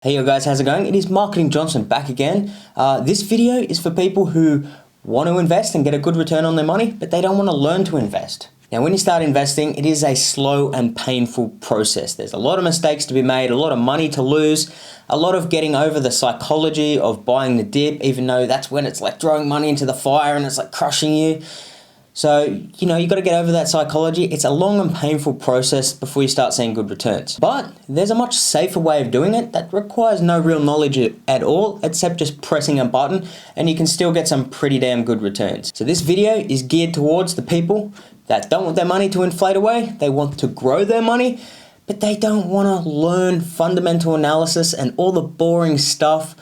Hey yo guys, how's it going? It is Marketing Johnson back again. This video is for people who want to invest and get a good return on their money, but they don't want to learn to invest. Now, when you start investing, it is a slow and painful process. There's a lot of mistakes to be made, a lot of money to lose, a lot of getting over the psychology of buying the dip, even though that's when it's like throwing money into the fire and it's like crushing you. So, you got to get over that psychology. It's a long and painful process before you start seeing good returns. But there's a much safer way of doing it that requires no real knowledge at all, except just pressing a button, and you can still get some pretty damn good returns. So this video is geared towards the people that don't want their money to inflate away. They want to grow their money, but they don't want to learn fundamental analysis and all the boring stuff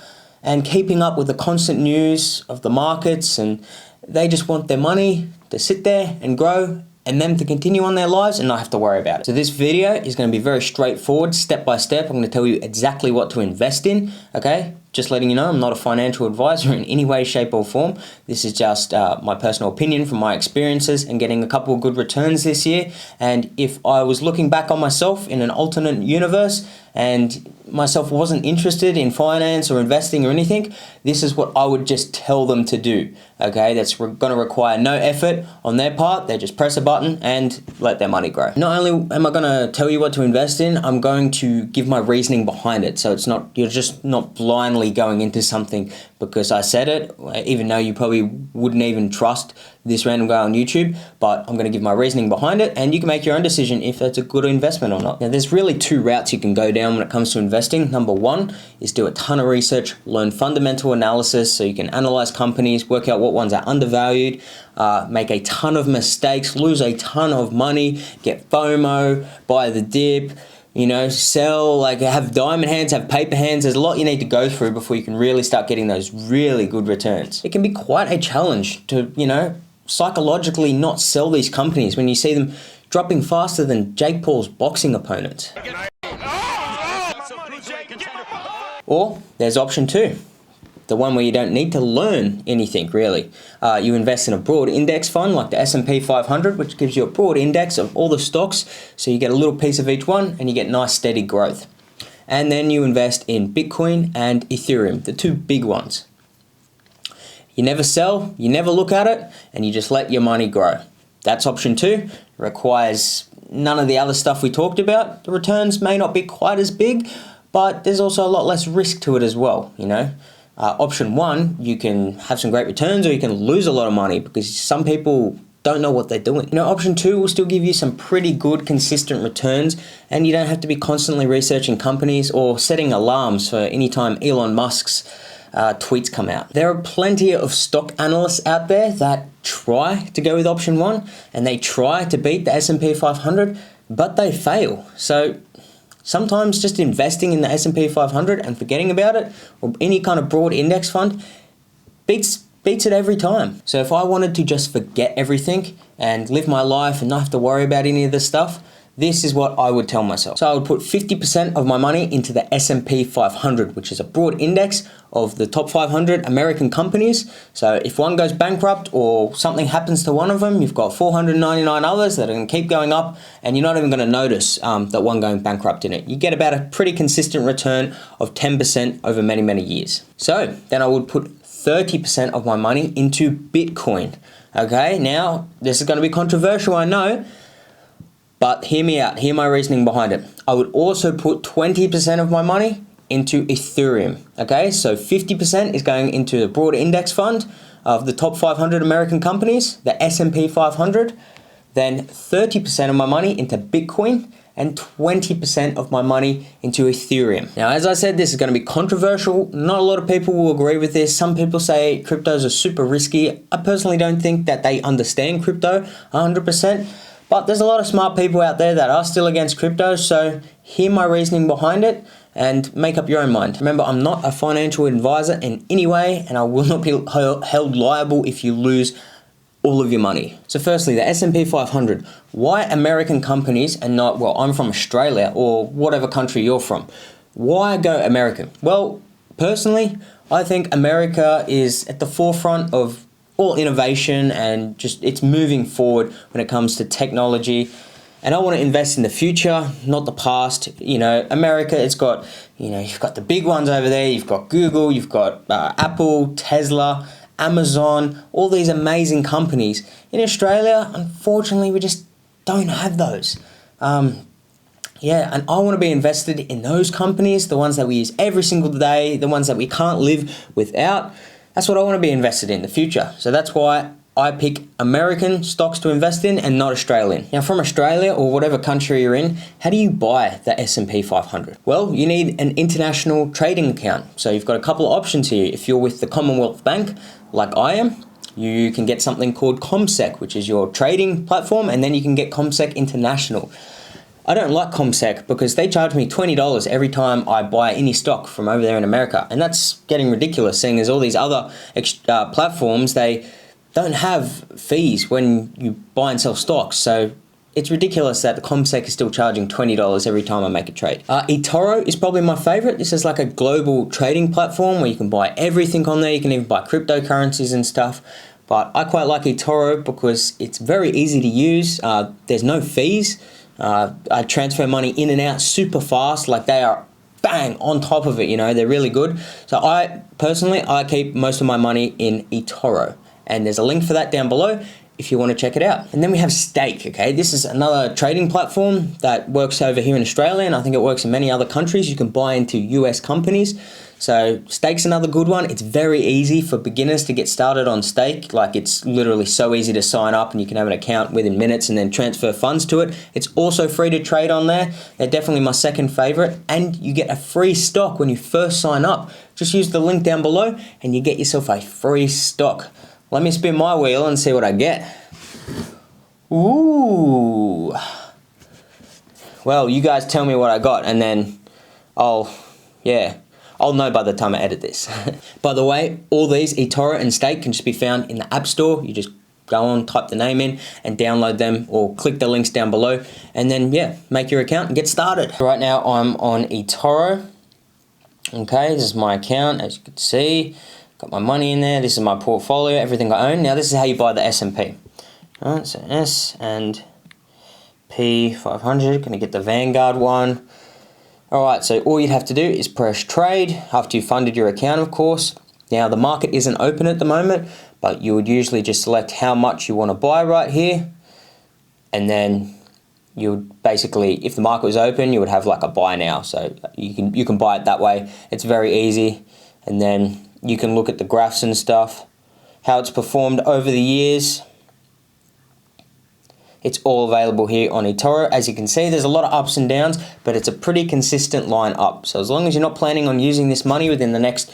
and keeping up with the constant news of the markets, and they just want their money to sit there and grow and them to continue on their lives and not have to worry about it. So this video is going to be very straightforward, step by step. I'm going to tell you exactly what to invest in, okay? Just letting you know, I'm not a financial advisor in any way, shape or form. This is just my personal opinion from my experiences and getting a couple of good returns this year. And if I was looking back on myself in an alternate universe and myself wasn't interested in finance or investing or anything, this is what I would just tell them to do, okay? That's going to require no effort on their part. They just press a button and let their money grow. Not only am I going to tell you what to invest in, I'm going to give my reasoning behind it. So you're just not blindly going into something because I said it, even though you probably wouldn't even trust this random guy on YouTube, but I'm going to give my reasoning behind it and you can make your own decision if that's a good investment or not. Now, there's really two routes you can go down when it comes to investing. Number one is do a ton of research, learn fundamental analysis so you can analyze companies, work out what ones are undervalued, make a ton of mistakes, lose a ton of money, get FOMO, buy the dip, sell, have diamond hands, have paper hands. There's a lot you need to go through before you can really start getting those really good returns. It can be quite a challenge to, psychologically not sell these companies when you see them dropping faster than Jake Paul's boxing opponents. Or there's option two, the one where you don't need to learn anything really. You invest in a broad index fund like the S&P 500, which gives you a broad index of all the stocks. So you get a little piece of each one and you get nice steady growth. And then you invest in Bitcoin and Ethereum, the two big ones. You never sell, you never look at it, and you just let your money grow. That's option two. It requires none of the other stuff we talked about. The returns may not be quite as big, but there's also a lot less risk to it as well, Option one, you can have some great returns or you can lose a lot of money because some people don't know what they're doing. Option two will still give you some pretty good consistent returns and you don't have to be constantly researching companies or setting alarms for any time Elon Musk's tweets come out. There are plenty of stock analysts out there that try to go with option one and they try to beat the S&P 500, but they fail. So sometimes just investing in the S&P 500 and forgetting about it, or any kind of broad index fund, beats it every time. So if I wanted to just forget everything and live my life and not have to worry about any of this stuff, this is what I would tell myself. So I would put 50% of my money into the S&P 500, which is a broad index of the top 500 American companies. So if one goes bankrupt or something happens to one of them, you've got 499 others that are going to keep going up and you're not even going to notice that one going bankrupt in it. You get about a pretty consistent return of 10% over many, many years. So then I would put 30% of my money into Bitcoin. Okay, now this is going to be controversial, I know, but hear me out, hear my reasoning behind it. I would also put 20% of my money into Ethereum, okay? So 50% is going into the broad index fund of the top 500 American companies, the S&P 500, then 30% of my money into Bitcoin, and 20% of my money into Ethereum. Now, as I said, this is going to be controversial. Not a lot of people will agree with this. Some people say cryptos are super risky. I personally don't think that they understand crypto 100%. But there's a lot of smart people out there that are still against crypto, so hear my reasoning behind it and make up your own mind. Remember, I'm not a financial advisor in any way, and I will not be held liable if you lose all of your money. So firstly, the S&P 500. Why American companies and not, well, I'm from Australia or whatever country you're from. Why go American? Well, personally, I think America is at the forefront of all innovation and just it's moving forward when it comes to technology And I want to invest in the future, not the past. You know, America, it's got, you know, you've got the big ones over there. You've got Google, you've got Apple, Tesla, Amazon, all these amazing companies. In Australia, unfortunately, we just don't have those. Yeah, and I want to be invested in those companies, the ones that we use every single day, the ones that we can't live without. That's what I want to be invested in the future. So that's why I pick American stocks to invest in and not Australian. Now from Australia or whatever country you're in, how do you buy the S&P 500? Well, you need an international trading account. So you've got a couple of options here. If you're with the Commonwealth Bank, like I am, you can get something called CommSec, which is your trading platform, and then you can get CommSec International. I don't like CommSec because they charge me $20 every time I buy any stock from over there in America. And that's getting ridiculous, seeing as all these other platforms, they don't have fees when you buy and sell stocks. So it's ridiculous that the CommSec is still charging $20 every time I make a trade. eToro is probably my favorite. This is like a global trading platform where you can buy everything on there. You can even buy cryptocurrencies and stuff. But I quite like eToro because it's very easy to use. There's no fees. I transfer money in and out super fast, like they are bang on top of it, you know, they're really good. So I keep most of my money in eToro, and there's a link for that down below if you want to check it out. And then we have Stake, okay? This is another trading platform that works over here in Australia, and I think it works in many other countries. You can buy into US companies. So Stake's another good one. It's very easy for beginners to get started on Stake. Like it's literally so easy to sign up and you can have an account within minutes and then transfer funds to it. It's also free to trade on there. They're definitely my second favorite, and you get a free stock when you first sign up. Just use the link down below and you get yourself a free stock. Let me spin my wheel and see what I get. Ooh. Well, you guys tell me what I got and then I'll know by the time I edit this. By the way, all these, eToro and Stake, can just be found in the App Store. You just go on, type the name in and download them, or click the links down below, and then make your account and get started. Right now I'm on eToro. Okay, this is my account, as you can see. Got my money in there. This is my portfolio, everything I own. Now this is how you buy the S&P. Alright, so S&P 500, gonna get the Vanguard one. Alright, so all you'd have to do is press trade after you've funded your account, of course. Now the market isn't open at the moment, but you would usually just select how much you want to buy right here. And then you would basically, if the market was open, you would have like a buy now. So you can buy it that way. It's very easy. And then you can look at the graphs and stuff, how it's performed over the years. It's all available here on eToro. As you can see, there's a lot of ups and downs, but it's a pretty consistent line up. So as long as you're not planning on using this money within the next,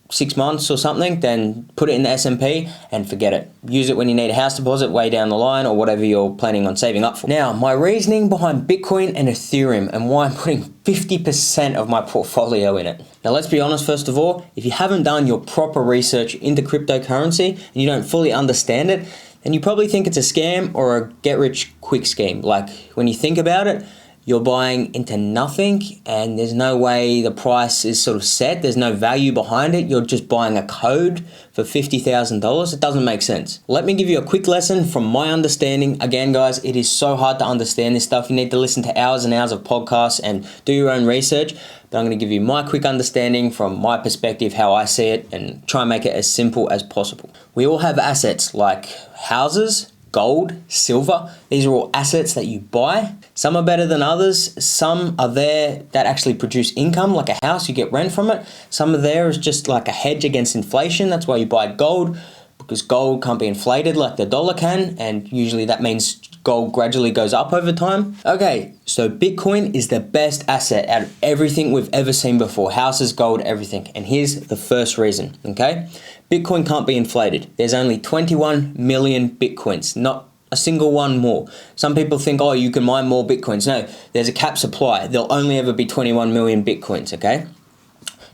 6 months or something, then put it in the S&P and forget it. Use it when you need a house deposit way down the line or whatever you're planning on saving up for. Now, my reasoning behind Bitcoin and Ethereum and why I'm putting 50% of my portfolio in it. Now, let's be honest, first of all, if you haven't done your proper research into cryptocurrency and you don't fully understand it, then you probably think it's a scam or a get-rich-quick scheme. Like, when you think about it, you're buying into nothing and there's no way the price is sort of set. There's no value behind it. You're just buying a code for $50,000. It doesn't make sense. Let me give you a quick lesson from my understanding. Again, guys, it is so hard to understand this stuff. You need to listen to hours and hours of podcasts and do your own research. But I'm going to give you my quick understanding from my perspective, how I see it, and try and make it as simple as possible. We all have assets like houses, gold, silver. These are all assets that you buy. Some are better than others. Some are there that actually produce income, like a house, you get rent from it. Some are there as just like a hedge against inflation. That's why you buy gold, because gold can't be inflated like the dollar can, and usually that means gold gradually goes up over time. Okay, so Bitcoin is the best asset out of everything we've ever seen before. Houses, gold, everything. And here's the first reason, okay? Bitcoin can't be inflated. There's only 21 million Bitcoins, not a single one more. Some people think, oh, you can mine more Bitcoins. No, there's a cap supply. There'll only ever be 21 million Bitcoins, okay?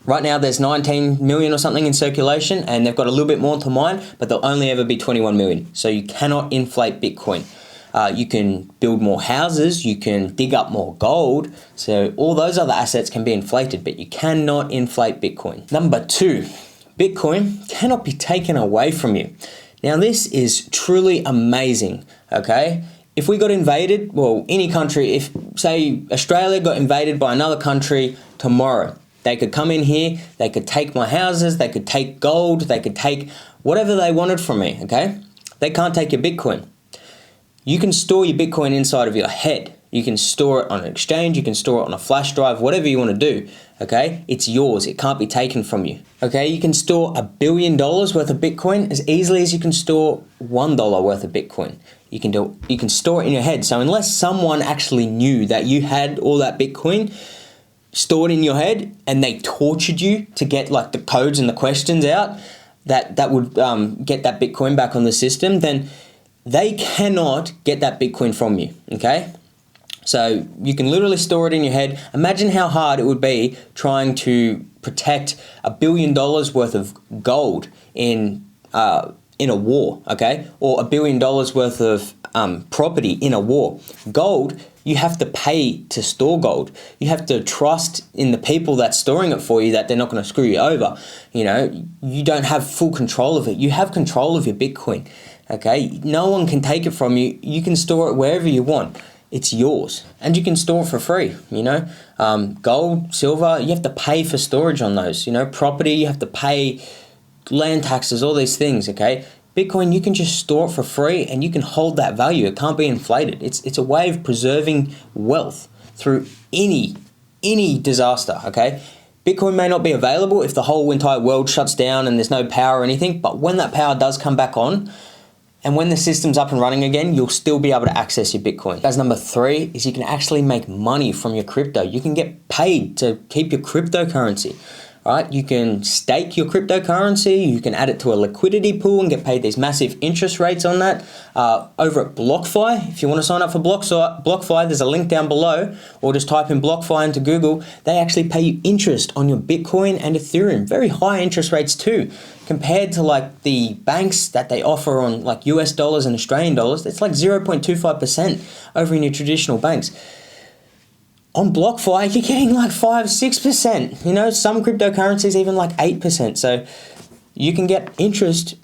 Right now there's 19 million or something in circulation, and they've got a little bit more to mine, but there'll only ever be 21 million. So you cannot inflate Bitcoin. You can build more houses, you can dig up more gold, so all those other assets can be inflated, but you cannot inflate Bitcoin. Number two, Bitcoin cannot be taken away from you. Now this is truly amazing, okay? if we got invaded, well, any country, if say Australia got invaded by another country tomorrow, they could come in here, they could take my houses, they could take gold, they could take whatever they wanted from me, okay? They can't take your Bitcoin. You can store your Bitcoin inside of your head. You can store it on an exchange, you can store it on a flash drive, whatever you want to do, okay? It's yours, it can't be taken from you, okay? You can store $1 billion worth of Bitcoin as easily as you can store $1 worth of Bitcoin. You can store it in your head. So unless someone actually knew that you had all that Bitcoin stored in your head and they tortured you to get like the codes and the questions out that would get that Bitcoin back on the system, then they cannot get that Bitcoin from you, okay? So you can literally store it in your head. Imagine how hard it would be trying to protect $1 billion worth of gold in a war, okay? Or $1 billion worth of property in a war. Gold, you have to pay to store gold. You have to trust in the people that's storing it for you that they're not going to screw you over. You know, you don't have full control of it. You have control of your Bitcoin, okay? No one can take it from you. You can store it wherever you want. It's yours, and you can store it for free, you know. Gold, silver, you have to pay for storage on those, you know. Property, you have to pay land taxes, all these things, okay. Bitcoin, you can just store it for free and you can hold that value. It can't be inflated. It's a way of preserving wealth through any disaster, okay. Bitcoin may not be available if the whole entire world shuts down and there's no power or anything, but when that power does come back on, and when the system's up and running again, you'll still be able to access your Bitcoin. Guys, number 3 is you can actually make money from your crypto. You can get paid to keep your cryptocurrency, right? You can stake your cryptocurrency. You can add it to a liquidity pool and get paid these massive interest rates on that. Over at BlockFi, if you want to sign up for BlockFi, there's a link down below, or just type in BlockFi into Google. They actually pay you interest on your Bitcoin and Ethereum. Very high interest rates too. Compared to like the banks that they offer on like US dollars and Australian dollars, it's like 0.25% over in your traditional banks. On BlockFi, you're getting like 5-6%. You know, some cryptocurrencies even like 8%. So you can get interest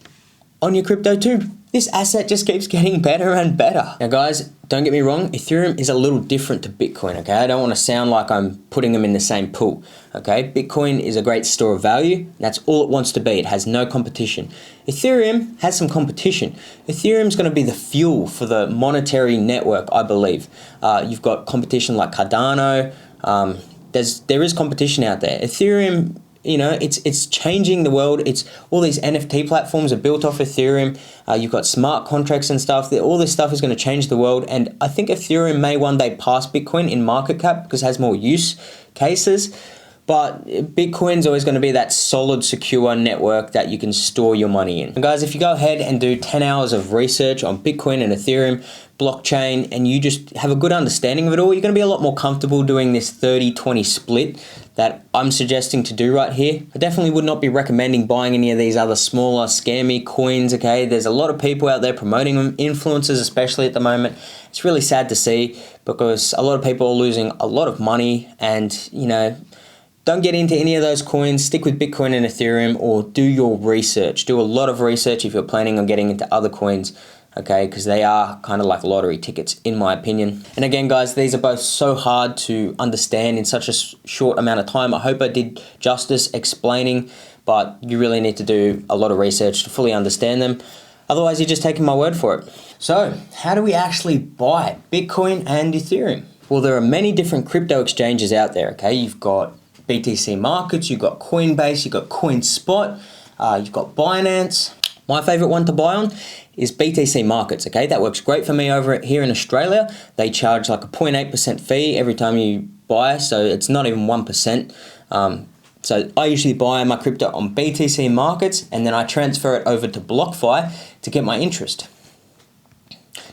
on your crypto too. This asset just keeps getting better and better. Now guys, don't get me wrong, Ethereum is a little different to Bitcoin, okay? I don't want to sound like I'm putting them in the same pool, okay? Bitcoin is a great store of value. That's all it wants to be. It has no competition. Ethereum has some competition. Ethereum's going to be the fuel for the monetary network, I believe. You've got competition like Cardano. There is competition out there. Ethereum, you know, it's changing the world. It's all these NFT platforms are built off Ethereum. You've got smart contracts and stuff. All this stuff is going to change the world. And I think Ethereum may one day pass Bitcoin in market cap because it has more use cases. But Bitcoin's always going to be that solid, secure network that you can store your money in. And guys, if you go ahead and do 10 hours of research on Bitcoin and Ethereum, blockchain, and you just have a good understanding of it all, you're going to be a lot more comfortable doing this 30-20 split that I'm suggesting to do right here. I definitely would not be recommending buying any of these other smaller scammy coins, okay? There's a lot of people out there promoting them, influencers especially at the moment. It's really sad to see because a lot of people are losing a lot of money, and, you know, don't get into any of those coins. Stick with Bitcoin and Ethereum, or do your research. Do a lot of research if you're planning on getting into other coins, okay? Because they are kind of like lottery tickets, in my opinion. And again, guys, these are both so hard to understand in such a short amount of time. I hope I did justice explaining, but you really need to do a lot of research to fully understand them. Otherwise, you're just taking my word for it. So, how do we actually buy Bitcoin and Ethereum? Well, there are many different crypto exchanges out there, okay? You've got BTC Markets, you've got Coinbase, you've got CoinSpot, you've got Binance. My favorite one to buy on is BTC Markets, okay? That works great for me over here in Australia. They charge like a 0.8% fee every time you buy, so it's not even 1%. So I usually buy my crypto on BTC Markets, and then I transfer it over to BlockFi to get my interest.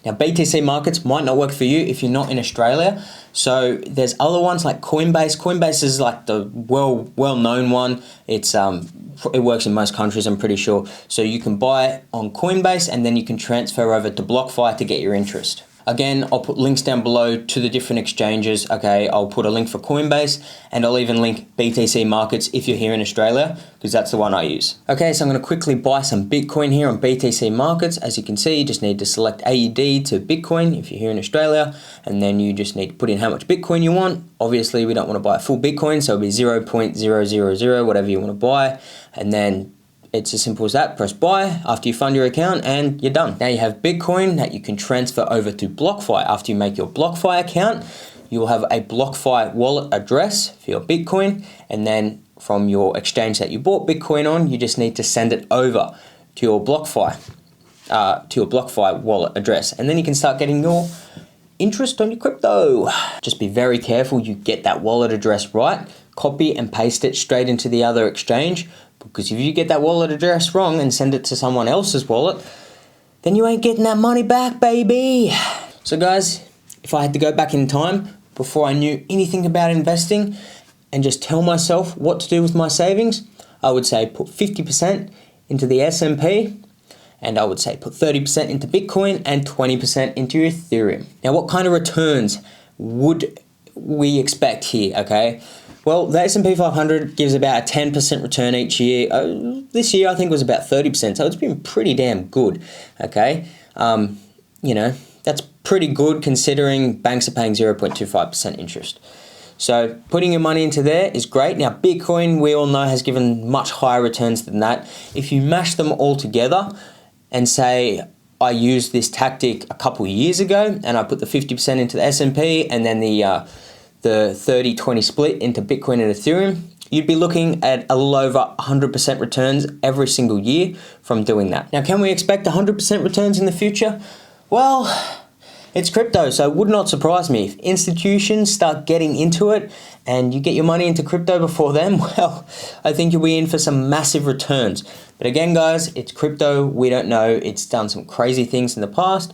Now, BTC Markets might not work for you if you're not in Australia. So there's other ones like Coinbase. Coinbase is like the well-known one. It works in most countries, I'm pretty sure. So you can buy on Coinbase and then you can transfer over to BlockFi to get your interest. Again, I'll put links down below to the different exchanges, okay? I'll put a link for Coinbase, and I'll even link BTC Markets if you're here in Australia, because that's the one I use. Okay, so I'm gonna quickly buy some Bitcoin here on BTC Markets. As you can see, you just need to select AUD to Bitcoin if you're here in Australia, and then you just need to put in how much Bitcoin you want. Obviously, we don't wanna buy a full Bitcoin, so it'll be 0.000, whatever you wanna buy, and then it's as simple as that. Press buy after you fund your account and you're done. Now you have Bitcoin that you can transfer over to BlockFi. After you make your BlockFi account, you will have a BlockFi wallet address for your Bitcoin, and then from your exchange that you bought Bitcoin on, you just need to send it over to your BlockFi wallet address, and then you can start getting your interest on your crypto. Just be very careful you get that wallet address right. Copy and paste it straight into the other exchange, because if you get that wallet address wrong and send it to someone else's wallet, then you ain't getting that money back, baby. So guys, if I had to go back in time before I knew anything about investing and just tell myself what to do with my savings, I would say put 50% into the S&P, and I would say put 30% into Bitcoin and 20% into Ethereum. Now, what kind of returns would we expect here, okay? Well, the S&P 500 gives about a 10% return each year. This year, I think, was about 30%, so it's been pretty damn good, okay? You know, that's pretty good considering banks are paying 0.25% interest. So putting your money into there is great. Now, Bitcoin, we all know, has given much higher returns than that. If you mash them all together and say, I used this tactic a couple years ago and I put the 50% into the S&P and then the 30-20 split into Bitcoin and Ethereum, you'd be looking at a little over 100% returns every single year from doing that. Now, can we expect 100% returns in the future? Well, it's crypto, so it would not surprise me. If institutions start getting into it and you get your money into crypto before them, well, I think you'll be in for some massive returns. But again, guys, it's crypto. We don't know. It's done some crazy things in the past,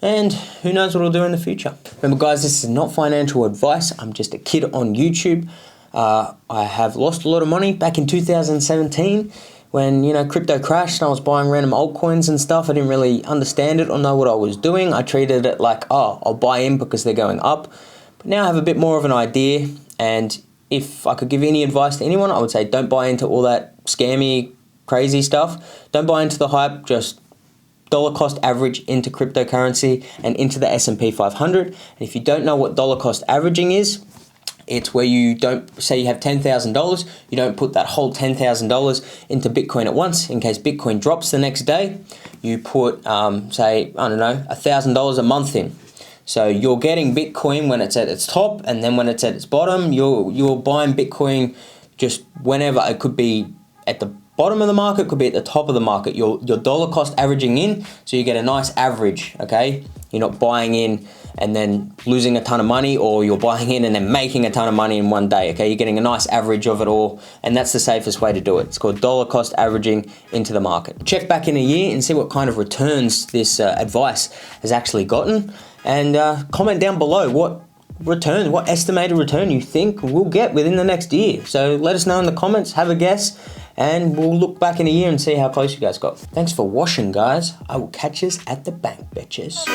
and who knows what it'll do in the future. Remember, guys, this is not financial advice. I'm just a kid on YouTube. I have lost a lot of money back in 2017 when, you know, crypto crashed and I was buying random altcoins and stuff. I didn't really understand it or know what I was doing. I treated it like, oh, I'll buy in because they're going up. But now I have a bit more of an idea, and if I could give any advice to anyone, I would say don't buy into all that scammy, crazy stuff. Don't buy into the hype. Just dollar cost average into cryptocurrency and into the S&P 500. And if you don't know what dollar cost averaging is, it's where you don't, say you have $10,000, you don't put that whole $10,000 into Bitcoin at once in case Bitcoin drops the next day. You put, say, I don't know, $1,000 a month in. So you're getting Bitcoin when it's at its top, and then when it's at its bottom, you're buying Bitcoin just whenever. It could be at the bottom of the market, could be at the top of the market. Your dollar cost averaging in, so you get a nice average, okay? You're not buying in and then losing a ton of money, or you're buying in and then making a ton of money in one day, okay? You're getting a nice average of it all, and that's the safest way to do it. It's called dollar cost averaging into the market. Check back in a year and see what kind of returns this advice has actually gotten, and comment down below what estimated return you think we'll get within the next year. So let us know in the comments, have a guess, and we'll look back in a year and see how close you guys got. Thanks for watching, guys. I will catch you at the bank, bitches.